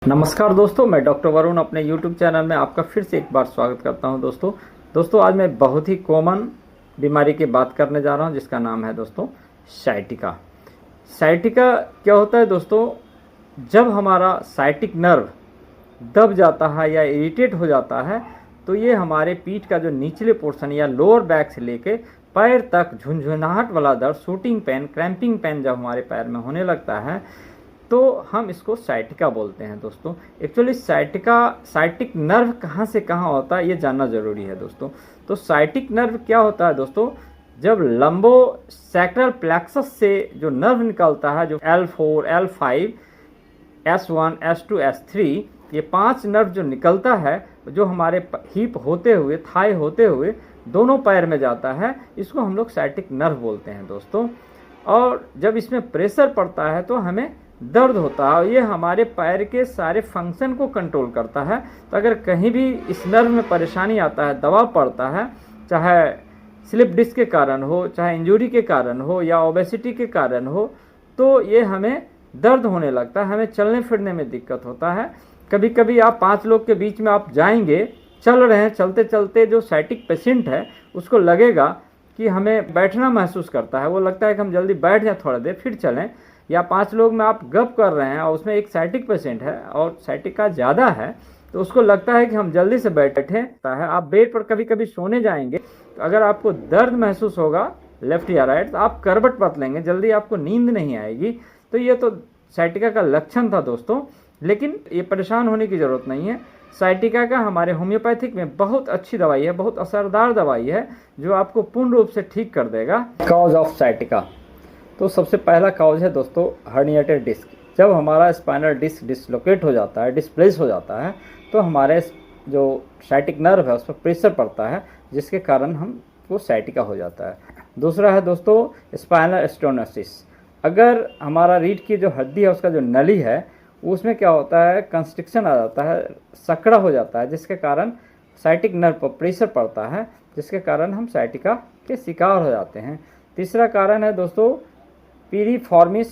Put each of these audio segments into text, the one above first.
नमस्कार दोस्तों, मैं डॉक्टर वरुण अपने YouTube चैनल में आपका फिर से एक बार स्वागत करता हूं। दोस्तों आज मैं बहुत ही कॉमन बीमारी की बात करने जा रहा हूं जिसका नाम है दोस्तों साइटिका। साइटिका क्या होता है दोस्तों? जब हमारा साइटिक नर्व दब जाता है या इरिटेट हो जाता है तो ये हमारे पीठ का जो निचले पोर्शन या लोअर बैक से लेके पैर तक झुंझुनाहट वाला दर्द, शूटिंग पेन, क्रैम्पिंग पेन जब हमारे पैर में होने लगता है तो हम इसको साइटिका बोलते हैं दोस्तों। एक्चुअली साइटिक नर्व कहाँ से कहाँ होता है ये जानना ज़रूरी है दोस्तों। तो साइटिक नर्व क्या होता है दोस्तों? जब लंबो सैक्रल प्लेक्सस से जो नर्व निकलता है, जो L4, L5, S1, S2, S3, ये 5 नर्व जो निकलता है, जो हमारे हिप होते हुए, थाई होते हुए दोनों पैर में जाता है, इसको हम लोग साइटिक नर्व बोलते हैं दोस्तों। और जब इसमें प्रेशर पड़ता है तो हमें दर्द होता है और ये हमारे पैर के सारे फंक्शन को कंट्रोल करता है। तो अगर कहीं भी इस नर्व में परेशानी आता है, दबाव पड़ता है, चाहे स्लिप डिस्क के कारण हो, चाहे इंजरी के कारण हो या ओबेसिटी के कारण हो, तो ये हमें दर्द होने लगता है, हमें चलने फिरने में दिक्कत होता है। कभी कभी आप 5 लोग के बीच में आप जाएंगे, चल रहे हैं, चलते चलते जो साइटिक पेशेंट है उसको लगेगा कि हमें बैठना महसूस करता है, वो लगता है कि हम जल्दी बैठ जाएं, थोड़ा देर फिर चलें। या 5 लोग में आप गप कर रहे हैं और उसमें एक साइटिक पेशेंट है और साइटिका ज़्यादा है तो उसको लगता है कि हम जल्दी से बैठे है। आप बेड पर कभी कभी सोने जाएंगे तो अगर आपको दर्द महसूस होगा लेफ्ट या राइट तो आप करवट बदलेंगे, जल्दी आपको नींद नहीं आएगी। तो ये तो साइटिका का लक्षण था दोस्तों, लेकिन ये परेशान होने की ज़रूरत नहीं है। साइटिका का हमारे होम्योपैथिक में बहुत अच्छी दवाई है, बहुत असरदार दवाई है जो आपको पूर्ण रूप से ठीक कर देगा। कॉज ऑफ साइटिका, तो सबसे पहला कॉज है दोस्तों हर्निएटेड डिस्क। जब हमारा स्पाइनल डिस्क डिसलोकेट हो जाता है, डिस्प्लेस हो जाता है, तो हमारे जो साइटिक नर्व है उस पर प्रेशर पड़ता है जिसके कारण हमको साइटिका हो जाता है। दूसरा है दोस्तों स्पाइनल स्टेनोसिस। अगर हमारा रीढ़ की जो हड्डी है उसका जो नली है उसमें क्या होता है, कंस्ट्रिक्शन आ जाता है, सकड़ा हो जाता है, जिसके कारण साइटिक नर्व पर प्रेशर पड़ता है, जिसके कारण हम साइटिका के शिकार हो जाते हैं। तीसरा कारण है दोस्तों पीरिफॉर्मिस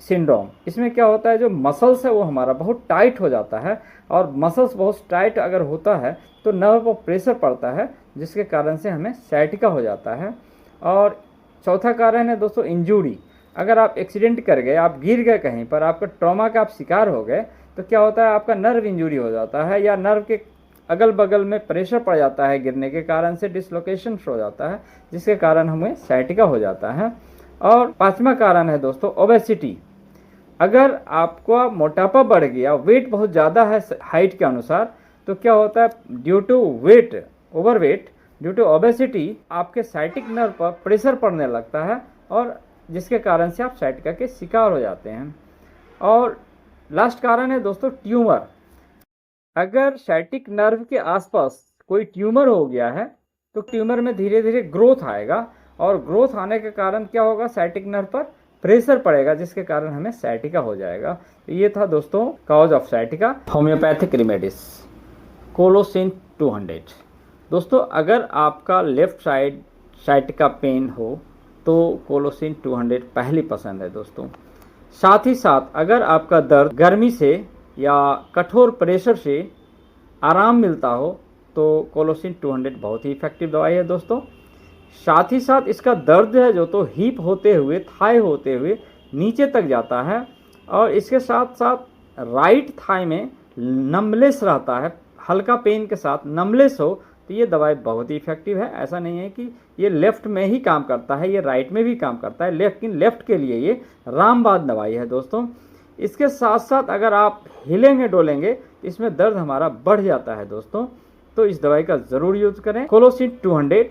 सिंड्रोम। इसमें क्या होता है, जो मसल्स है वो हमारा बहुत टाइट हो जाता है और मसल्स बहुत टाइट अगर होता है तो नर्व पर प्रेशर पड़ता है जिसके कारण से हमें साइटिका हो जाता है। और चौथा कारण है दोस्तों इंजरी। अगर आप एक्सीडेंट कर गए, आप गिर गए कहीं पर, आपका ट्रॉमा का आप शिकार हो गए तो क्या होता है, आपका नर्व इंजरी हो जाता है या नर्व के अगल बगल में प्रेशर पड़ जाता है, गिरने के कारण से डिसलोकेशन हो जाता है जिसके कारण हमें साइटिका हो जाता है। और पांचवा कारण है दोस्तों ओबेसिटी। अगर आपका मोटापा बढ़ गया, वेट बहुत ज़्यादा है हाइट के अनुसार, तो क्या होता है, due to weight, overweight, due to obesity आपके साइटिक नर्व पर प्रेशर पड़ने लगता है और जिसके कारण से आप साइटिका के शिकार हो जाते हैं। और लास्ट कारण है दोस्तों ट्यूमर। अगर साइटिक नर्व के आसपास कोई ट्यूमर हो गया है तो ट्यूमर में धीरे धीरे ग्रोथ आएगा और ग्रोथ आने के कारण क्या होगा, साइटिक नर्व पर प्रेशर पड़ेगा जिसके कारण हमें साइटिका हो जाएगा। तो ये था दोस्तों cause of sciatica. Homeopathic remedies कोलोसिन 200। दोस्तों अगर आपका लेफ्ट साइड साइटिका पेन हो तो कोलोसिन 200 पहली पसंद है दोस्तों। साथ ही साथ अगर आपका दर्द गर्मी से या कठोर प्रेशर से आराम मिलता हो तो कोलोसिन 200 बहुत ही इफेक्टिव दवाई है दोस्तों। साथ ही साथ इसका दर्द है जो तो हिप होते हुए, थाई होते हुए नीचे तक जाता है और इसके साथ साथ राइट थाई में नमलेस रहता है, हल्का पेन के साथ नमलेस हो तो ये दवाई बहुत ही इफेक्टिव है। ऐसा नहीं है कि ये लेफ़्ट में ही काम करता है, ये राइट में भी काम करता है, लेकिन लेफ़्ट के लिए ये रामबाण दवाई है दोस्तों। इसके साथ साथ अगर आप हिलेंगे डोलेंगे तो इसमें दर्द हमारा बढ़ जाता है दोस्तों, तो इस दवाई का ज़रूर यूज़ करें। कोलोसिन 200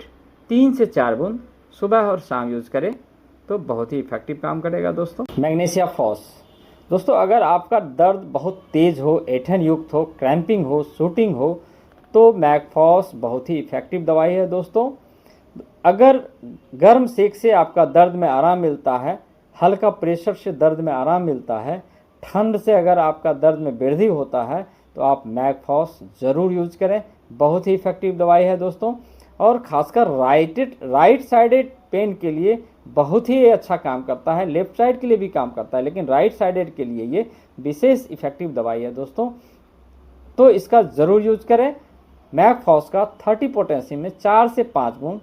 3 से 4 बूंद सुबह और शाम यूज़ करें तो बहुत ही इफेक्टिव काम करेगा दोस्तों। Magnesia phos. दोस्तों अगर आपका दर्द बहुत तेज़ हो, ऐंठन युक्त हो, क्रैम्पिंग हो, शूटिंग हो तो मैगफॉस बहुत ही इफेक्टिव दवाई है दोस्तों। अगर गर्म सेक से आपका दर्द में आराम मिलता है, हल्का प्रेशर से दर्द में आराम मिलता है, ठंड से अगर आपका दर्द में वृद्धि होता है तो आप मैगफॉस ज़रूर यूज़ करें, बहुत ही इफेक्टिव दवाई है दोस्तों। और खासकर राइट साइडेड पेन के लिए बहुत ही अच्छा काम करता है, लेफ्ट साइड के लिए भी काम करता है, लेकिन राइट साइडेड के लिए ये विशेष इफेक्टिव दवाई है दोस्तों। तो इसका ज़रूर यूज करें। मैकफॉस का 30 पोटेंशियम में 4 से 5 बूंद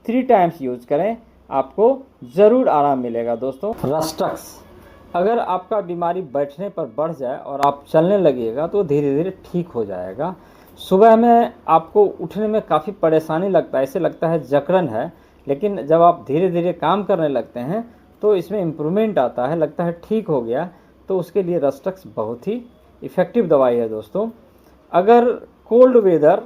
3 टाइम्स यूज करें, आपको ज़रूर आराम मिलेगा दोस्तों। रस्टक्स, अगर आपका बीमारी बैठने पर बढ़ जाए और आप चलने लगिएगा तो धीरे धीरे ठीक हो जाएगा। सुबह में आपको उठने में काफ़ी परेशानी लगता है, ऐसे लगता है जकड़न है, लेकिन जब आप धीरे धीरे काम करने लगते हैं तो इसमें इम्प्रूवमेंट आता है, लगता है ठीक हो गया। तो उसके लिए रस्टक्स बहुत ही इफ़ेक्टिव दवाई है दोस्तों। अगर कोल्ड वेदर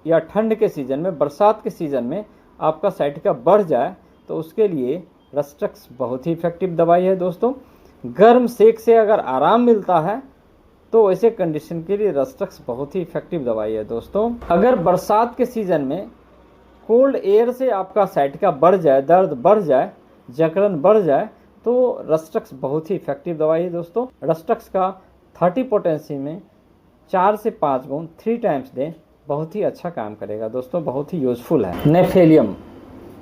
या ठंड के सीज़न में, बरसात के सीज़न में आपका साइटिका बढ़ जाए तो उसके लिए रस्टक्स बहुत ही इफ़ेक्टिव दवाई है दोस्तों। गर्म सेक से अगर आराम मिलता है तो ऐसे कंडीशन के लिए रस्टक्स बहुत ही इफ़ेक्टिव दवाई है दोस्तों। अगर बरसात के सीज़न में कोल्ड एयर से आपका साइटिका बढ़ जाए, दर्द बढ़ जाए, जकड़न बढ़ जाए, तो रस्टक्स बहुत ही इफ़ेक्टिव दवाई है दोस्तों। रस्टक्स का 30 पोटेंशियम में 4 से 5 बूंद 3 टाइम्स दें, बहुत ही अच्छा काम करेगा दोस्तों, बहुत ही यूज़फुल है। नेफेलियम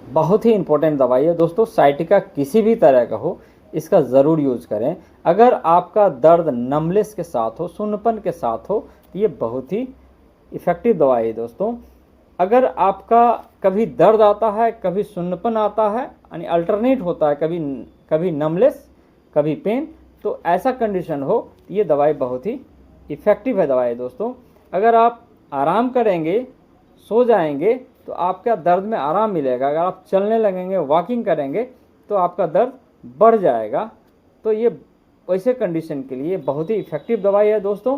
बहुत ही इंपॉर्टेंट दवाई है दोस्तों, साइटिका किसी भी तरह का हो इसका ज़रूर यूज़ करें। अगर आपका दर्द नमलेस के साथ हो, सुन्नपन के साथ हो, तो ये बहुत ही इफ़ेक्टिव दवाई है दोस्तों। अगर आपका कभी दर्द आता है, कभी सुन्नपन आता है, यानी अल्टरनेट होता है, कभी नमलेस कभी पेन, तो ऐसा कंडीशन हो तो ये दवाई बहुत ही इफ़ेक्टिव है दवाई दोस्तों। अगर आप आराम करेंगे, सो जाएंगे, तो आपका दर्द में आराम मिलेगा। अगर आप चलने लगेंगे, वॉकिंग करेंगे, तो आपका दर्द बढ़ जाएगा। तो ये वैसे कंडीशन के लिए बहुत ही इफ़ेक्टिव दवाई है दोस्तों।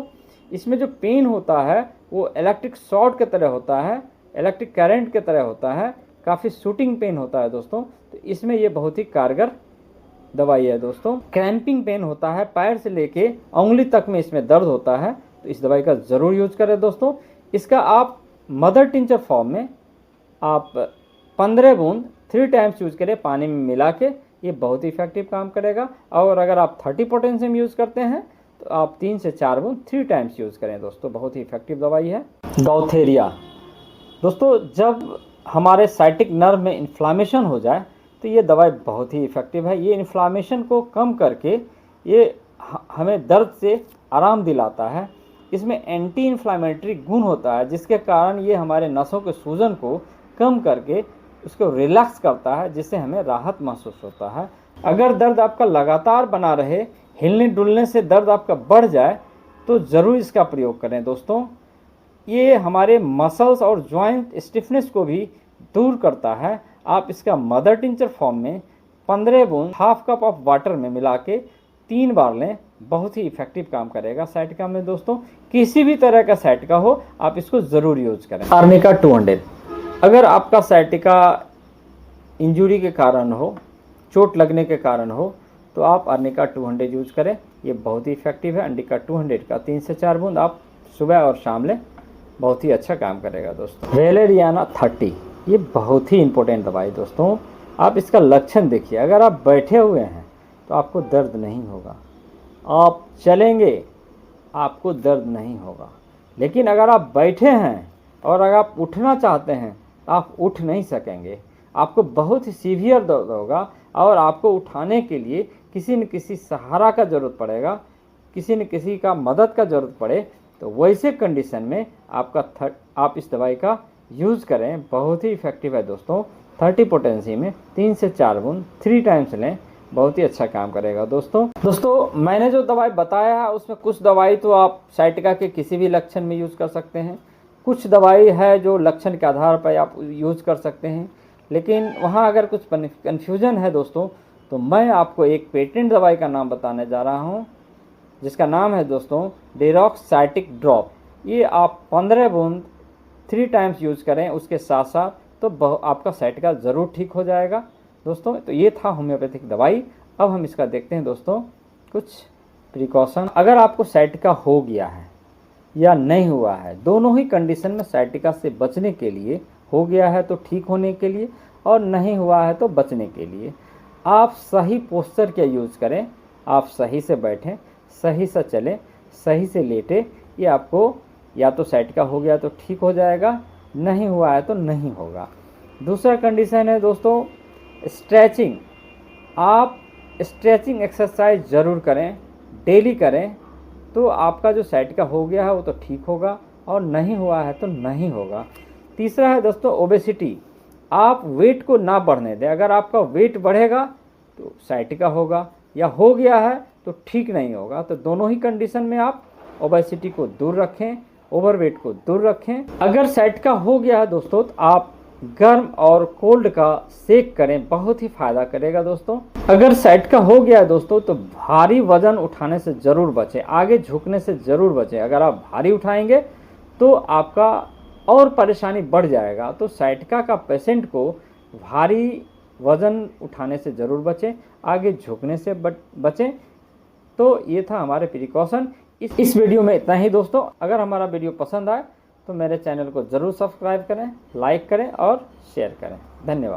इसमें जो पेन होता है वो इलेक्ट्रिक शॉर्ट की तरह होता है, इलेक्ट्रिक करंट की तरह होता है, काफ़ी शूटिंग पेन होता है दोस्तों। तो इसमें ये बहुत ही कारगर दवाई है दोस्तों। क्रैम्पिंग पेन होता है, पैर से लेके उंगली तक में इसमें दर्द होता है, तो इस दवाई का ज़रूर यूज करें दोस्तों। इसका आप मदर टिंचर फॉर्म में आप 15 बूंद 3 टाइम्स यूज़ करें पानी में मिला के, ये बहुत ही इफेक्टिव काम करेगा। और अगर आप 30 पोटेंशियम यूज़ करते हैं तो आप 3 से 4 बूंद 3 टाइम्स यूज़ करें दोस्तों, बहुत ही इफेक्टिव दवाई है। गाउथेरिया दोस्तों, जब हमारे साइटिक नर्व में इन्फ्लामेशन हो जाए तो ये दवाई बहुत ही इफ़ेक्टिव है। ये इन्फ्लामेशन को कम करके ये हमें दर्द से आराम दिलाता है। इसमें एंटी इन्फ्लामेटरी गुण होता है, जिसके कारण ये हमारे नसों के सूजन को कम करके उसको रिलैक्स करता है, जिससे हमें राहत महसूस होता है। अगर दर्द आपका लगातार बना रहे, हिलने डुलने से दर्द आपका बढ़ जाए, तो ज़रूर इसका प्रयोग करें दोस्तों। ये हमारे मसल्स और जॉइंट स्टिफनेस को भी दूर करता है। आप इसका मदर टिंचर फॉर्म में 15 बूंद हाफ कप ऑफ वाटर में मिला के 3 बार लें, बहुत ही इफेक्टिव काम करेगा साइटिका में दोस्तों। किसी भी तरह का साइटिका हो आप इसको ज़रूर यूज करें। आर्निका 200, अगर आपका साइटिका इंजुरी के कारण हो, चोट लगने के कारण हो, तो आप आर्निका 200 यूज करें, ये बहुत ही इफेक्टिव है। आर्निका 200 का 3 से 4 बूंद आप सुबह और शाम लें, बहुत ही अच्छा काम करेगा दोस्तों। वेलेरियाना 30, ये बहुत ही इंपॉर्टेंट दवाई दोस्तों। आप इसका लक्षण देखिए, अगर आप बैठे हुए हैं तो आपको दर्द नहीं होगा, आप चलेंगे आपको दर्द नहीं होगा। लेकिन अगर आप बैठे हैं और अगर आप उठना चाहते हैं तो आप उठ नहीं सकेंगे, आपको बहुत ही सीवियर दर्द होगा और आपको उठाने के लिए किसी न किसी सहारा का ज़रूरत पड़ेगा, किसी न किसी का मदद का ज़रूरत पड़े। तो वैसे कंडीशन में आप इस दवाई का यूज़ करें, बहुत ही इफ़ेक्टिव है दोस्तों। 30 पोटेंशियम में 3 से 4 बूंद 3 टाइम्स लें, बहुत ही अच्छा काम करेगा दोस्तों। मैंने जो दवाई बताया है उसमें कुछ दवाई तो आप साइटिका के किसी भी लक्षण में यूज़ कर सकते हैं, कुछ दवाई है जो लक्षण के आधार पर आप यूज़ कर सकते हैं। लेकिन वहाँ अगर कुछ कन्फ्यूजन है दोस्तों, तो मैं आपको एक पेटेंट दवाई का नाम बताने जा रहा हूँ, जिसका नाम है दोस्तों डेरोक्साइटिक ड्रॉप। ये आप 15 बूंद 3 टाइम्स यूज़ करें उसके साथ साथ, तो आपका साइटिका ज़रूर ठीक हो जाएगा दोस्तों। तो ये था होम्योपैथिक दवाई। अब हम इसका देखते हैं दोस्तों कुछ प्रिकॉशन। अगर आपको साइटिका हो गया है या नहीं हुआ है, दोनों ही कंडीशन में साइटिका से बचने के लिए, हो गया है तो ठीक होने के लिए और नहीं हुआ है तो बचने के लिए, आप सही पोस्चर का यूज़ करें। आप सही से बैठें, सही से चलें, सही से लेटे, ये आपको या तो साइटिका हो गया तो ठीक हो जाएगा, नहीं हुआ है तो नहीं होगा। दूसरा कंडीशन है दोस्तों, स्ट्रेचिंग, आप स्ट्रेचिंग एक्सरसाइज ज़रूर करें, डेली करें, तो आपका जो साइटिका हो गया है वो तो ठीक होगा, और नहीं हुआ है तो नहीं होगा। तीसरा है दोस्तों ओबेसिटी, आप वेट को ना बढ़ने दें। अगर आपका वेट बढ़ेगा तो साइटिका होगा, या हो गया है तो ठीक नहीं होगा। तो दोनों ही कंडीशन में आप ओबेसिटी को दूर रखें, ओवरवेट को दूर रखें। अगर साइटिका हो गया है दोस्तों तो आप गर्म और कोल्ड का सेक करें, बहुत ही फ़ायदा करेगा दोस्तों। अगर साइटिका हो गया है दोस्तों तो भारी वज़न उठाने से ज़रूर बचें, आगे झुकने से ज़रूर बचें। अगर आप भारी उठाएंगे तो आपका और परेशानी बढ़ जाएगा। तो साइटिका का पेशेंट को भारी वज़न उठाने से ज़रूर बचें, आगे झुकने से बचें। तो ये था हमारे प्रिकॉशन। इस वीडियो में इतना ही दोस्तों। अगर हमारा वीडियो पसंद आए तो मेरे चैनल को ज़रूर सब्सक्राइब करें, लाइक करें और शेयर करें। धन्यवाद।